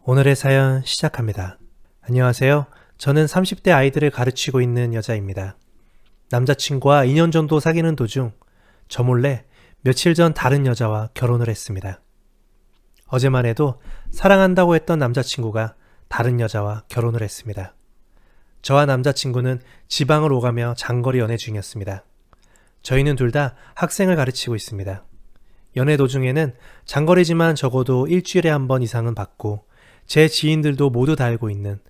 오늘의 사연 시작합니다. 안녕하세요. 저는 30대 아이들을 가르치고 있는 여자입니다. 남자친구와 2년 정도 사귀는 도중 저 몰래 며칠 전 다른 여자와 결혼을 했습니다. 어제만 해도 사랑한다고 했던 남자친구가 다른 여자와 결혼을 했습니다. 저와 남자친구는 지방을 오가며 장거리 연애 중이었습니다. 저희는 둘 다 학생을 가르치고 있습니다. 연애 도중에는 장거리지만 적어도 일주일에 한 번 이상은 받고 제 지인들도 모두 다 알고 있는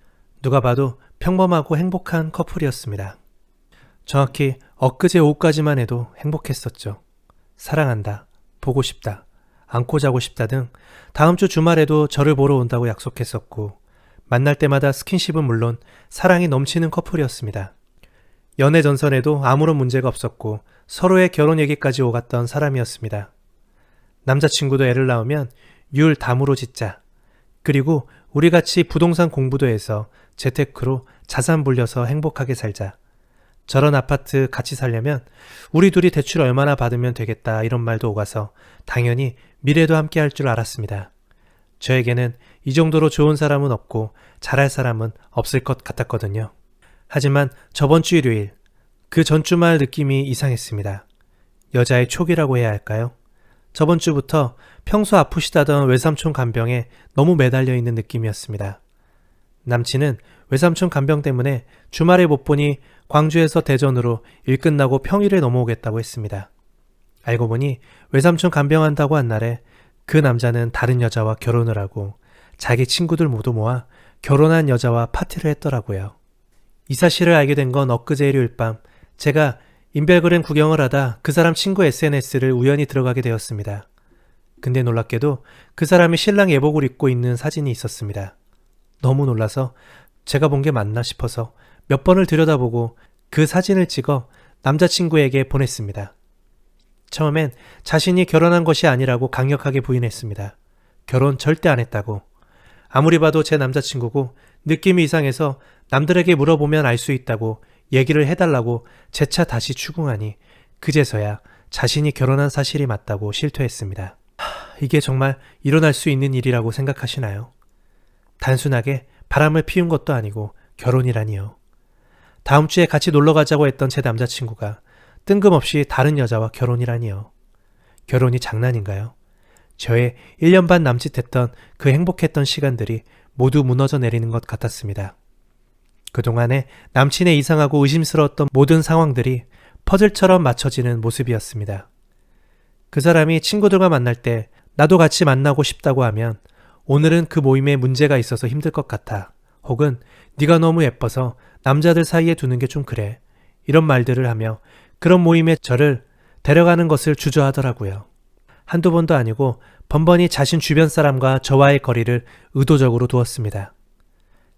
누가 봐도 평범하고 행복한 커플이었습니다. 정확히 엊그제 오후까지만 해도 행복했었죠. 사랑한다, 보고 싶다, 안고 자고 싶다 등 다음 주 주말에도 저를 보러 온다고 약속했었고 만날 때마다 스킨십은 물론 사랑이 넘치는 커플이었습니다. 연애 전선에도 아무런 문제가 없었고 서로의 결혼 얘기까지 오갔던 사람이었습니다. 남자친구도 애를 낳으면 율 담으로 짓자. 그리고 우리같이 부동산 공부도 해서 재테크로 자산 불려서 행복하게 살자. 저런 아파트 같이 살려면 우리 둘이 대출 얼마나 받으면 되겠다 이런 말도 오가서 당연히 미래도 함께 할 줄 알았습니다. 저에게는 이 정도로 좋은 사람은 없고 잘할 사람은 없을 것 같았거든요. 하지만 저번 주 일요일 그 전주말 느낌이 이상했습니다. 여자의 촉이라고 해야 할까요? 저번 주부터 평소 아프시다던 외삼촌 간병에 너무 매달려 있는 느낌이었습니다. 남친은 외삼촌 간병 때문에 주말에 못 보니 광주에서 대전으로 일 끝나고 평일에 넘어오겠다고 했습니다. 알고 보니 외삼촌 간병한다고 한 날에 그 남자는 다른 여자와 결혼을 하고 자기 친구들 모두 모아 결혼한 여자와 파티를 했더라고요. 이 사실을 알게 된 건 엊그제 일요일 밤 제가 인별그램 구경을 하다 그 사람 친구 SNS를 우연히 들어가게 되었습니다. 근데 놀랍게도 그 사람이 신랑 예복을 입고 있는 사진이 있었습니다. 너무 놀라서 제가 본 게 맞나 싶어서 몇 번을 들여다보고 그 사진을 찍어 남자친구에게 보냈습니다. 처음엔 자신이 결혼한 것이 아니라고 강력하게 부인했습니다. 결혼 절대 안 했다고. 아무리 봐도 제 남자친구고 느낌이 이상해서 남들에게 물어보면 알 수 있다고 얘기를 해달라고 재차 다시 추궁하니 그제서야 자신이 결혼한 사실이 맞다고 실토했습니다. 이게 정말 일어날 수 있는 일이라고 생각하시나요? 단순하게 바람을 피운 것도 아니고 결혼이라니요. 다음 주에 같이 놀러 가자고 했던 제 남자친구가 뜬금없이 다른 여자와 결혼이라니요. 결혼이 장난인가요? 저의 1년 반 남짓했던 그 행복했던 시간들이 모두 무너져 내리는 것 같았습니다. 그동안에 남친의 이상하고 의심스러웠던 모든 상황들이 퍼즐처럼 맞춰지는 모습이었습니다. 그 사람이 친구들과 만날 때 나도 같이 만나고 싶다고 하면 오늘은 그 모임에 문제가 있어서 힘들 것 같아. 혹은 네가 너무 예뻐서 남자들 사이에 두는 게 좀 그래. 이런 말들을 하며 그런 모임에 저를 데려가는 것을 주저하더라고요. 한두 번도 아니고 번번이 자신 주변 사람과 저와의 거리를 의도적으로 두었습니다.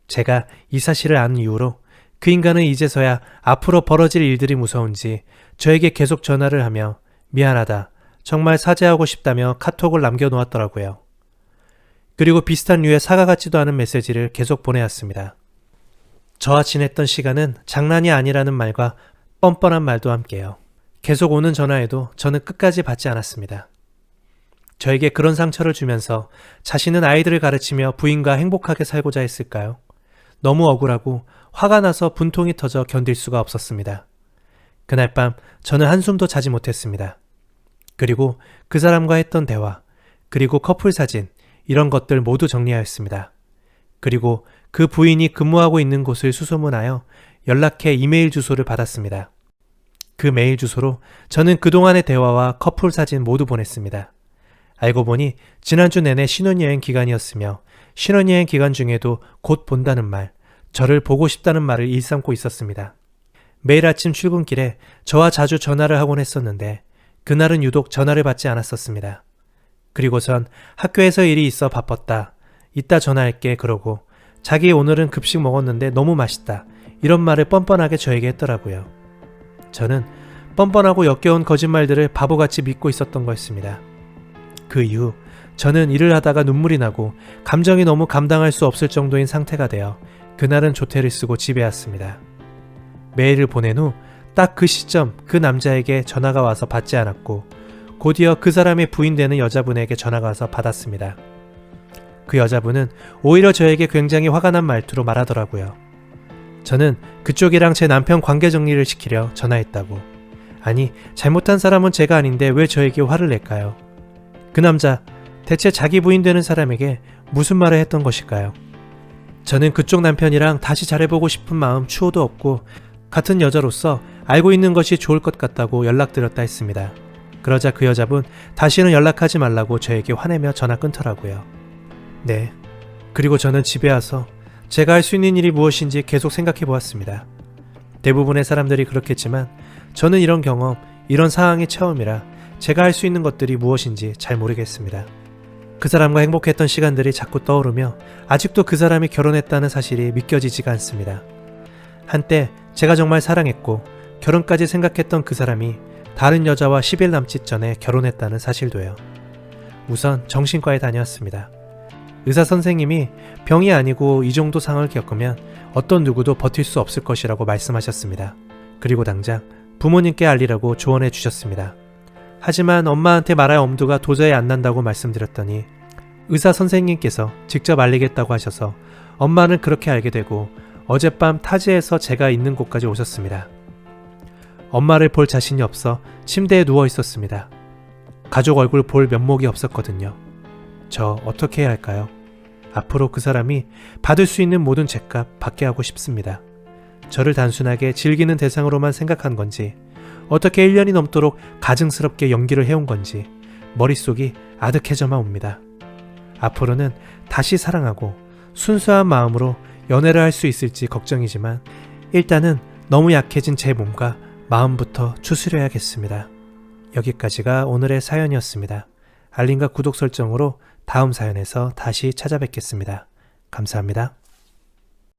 제가 이 사실을 안 이후로 그 인간은 이제서야 앞으로 벌어질 일들이 무서운지 저에게 계속 전화를 하며 미안하다, 정말 사죄하고 싶다며 카톡을 남겨놓았더라고요. 그리고 비슷한 류의 사과 같지도 않은 메시지를 계속 보내왔습니다. 저와 지냈던 시간은 장난이 아니라는 말과 뻔뻔한 말도 함께요. 계속 오는 전화에도 저는 끝까지 받지 않았습니다. 저에게 그런 상처를 주면서 자신은 아이들을 가르치며 부인과 행복하게 살고자 했을까요? 너무 억울하고 화가 나서 분통이 터져 견딜 수가 없었습니다. 그날 밤 저는 한숨도 자지 못했습니다. 그리고 그 사람과 했던 대화, 그리고 커플 사진, 이런 것들 모두 정리하였습니다. 그리고 그 부인이 근무하고 있는 곳을 수소문하여 연락해 이메일 주소를 받았습니다. 그 메일 주소로 저는 그동안의 대화와 커플 사진 모두 보냈습니다. 알고 보니 지난주 내내 신혼여행 기간이었으며 신혼여행 기간 중에도 곧 본다는 말, 저를 보고 싶다는 말을 일삼고 있었습니다. 매일 아침 출근길에 저와 자주 전화를 하곤 했었는데 그날은 유독 전화를 받지 않았었습니다. 그리고선 학교에서 일이 있어 바빴다. 이따 전화할게 그러고 자기 오늘은 급식 먹었는데 너무 맛있다. 이런 말을 뻔뻔하게 저에게 했더라고요. 저는 뻔뻔하고 역겨운 거짓말들을 바보같이 믿고 있었던 거였습니다. 그 이후 저는 일을 하다가 눈물이 나고 감정이 너무 감당할 수 없을 정도인 상태가 되어 그날은 조퇴를 쓰고 집에 왔습니다. 메일을 보낸 후 딱 그 시점 그 남자에게 전화가 와서 받지 않았고 곧이어 그 사람의 부인 되는 여자분에게 전화가 와서 받았습니다. 그 여자분은 오히려 저에게 굉장히 화가 난 말투로 말하더라고요. 저는 그쪽이랑 제 남편 관계 정리를 시키려 전화했다고. 아니, 잘못한 사람은 제가 아닌데 왜 저에게 화를 낼까요? 그 남자, 대체 자기 부인 되는 사람에게 무슨 말을 했던 것일까요? 저는 그쪽 남편이랑 다시 잘해보고 싶은 마음 추호도 없고 같은 여자로서 알고 있는 것이 좋을 것 같다고 연락드렸다 했습니다. 그러자 그 여자분 다시는 연락하지 말라고 저에게 화내며 전화 끊더라고요. 네. 그리고 저는 집에 와서 제가 할 수 있는 일이 무엇인지 계속 생각해 보았습니다. 대부분의 사람들이 그렇겠지만 저는 이런 경험, 이런 상황이 처음이라 제가 할 수 있는 것들이 무엇인지 잘 모르겠습니다. 그 사람과 행복했던 시간들이 자꾸 떠오르며 아직도 그 사람이 결혼했다는 사실이 믿겨지지가 않습니다. 한때 제가 정말 사랑했고 결혼까지 생각했던 그 사람이 다른 여자와 10일 남짓 전에 결혼했다는 사실도요. 우선 정신과에 다녀왔습니다. 의사 선생님이 병이 아니고 이 정도 상을 겪으면 어떤 누구도 버틸 수 없을 것이라고 말씀하셨습니다. 그리고 당장 부모님께 알리라고 조언해 주셨습니다. 하지만 엄마한테 말할 엄두가 도저히 안 난다고 말씀드렸더니 의사 선생님께서 직접 알리겠다고 하셔서 엄마는 그렇게 알게 되고 어젯밤 타지에서 제가 있는 곳까지 오셨습니다. 엄마를 볼 자신이 없어 침대에 누워 있었습니다. 가족 얼굴 볼 면목이 없었거든요. 저 어떻게 해야 할까요? 앞으로 그 사람이 받을 수 있는 모든 죄값 받게 하고 싶습니다. 저를 단순하게 즐기는 대상으로만 생각한 건지 어떻게 1년이 넘도록 가증스럽게 연기를 해온 건지 머릿속이 아득해져만 옵니다. 앞으로는 다시 사랑하고 순수한 마음으로 연애를 할 수 있을지 걱정이지만 일단은 너무 약해진 제 몸과 마음부터 추스려야겠습니다. 여기까지가 오늘의 사연이었습니다. 알림과 구독 설정으로 다음 사연에서 다시 찾아뵙겠습니다. 감사합니다.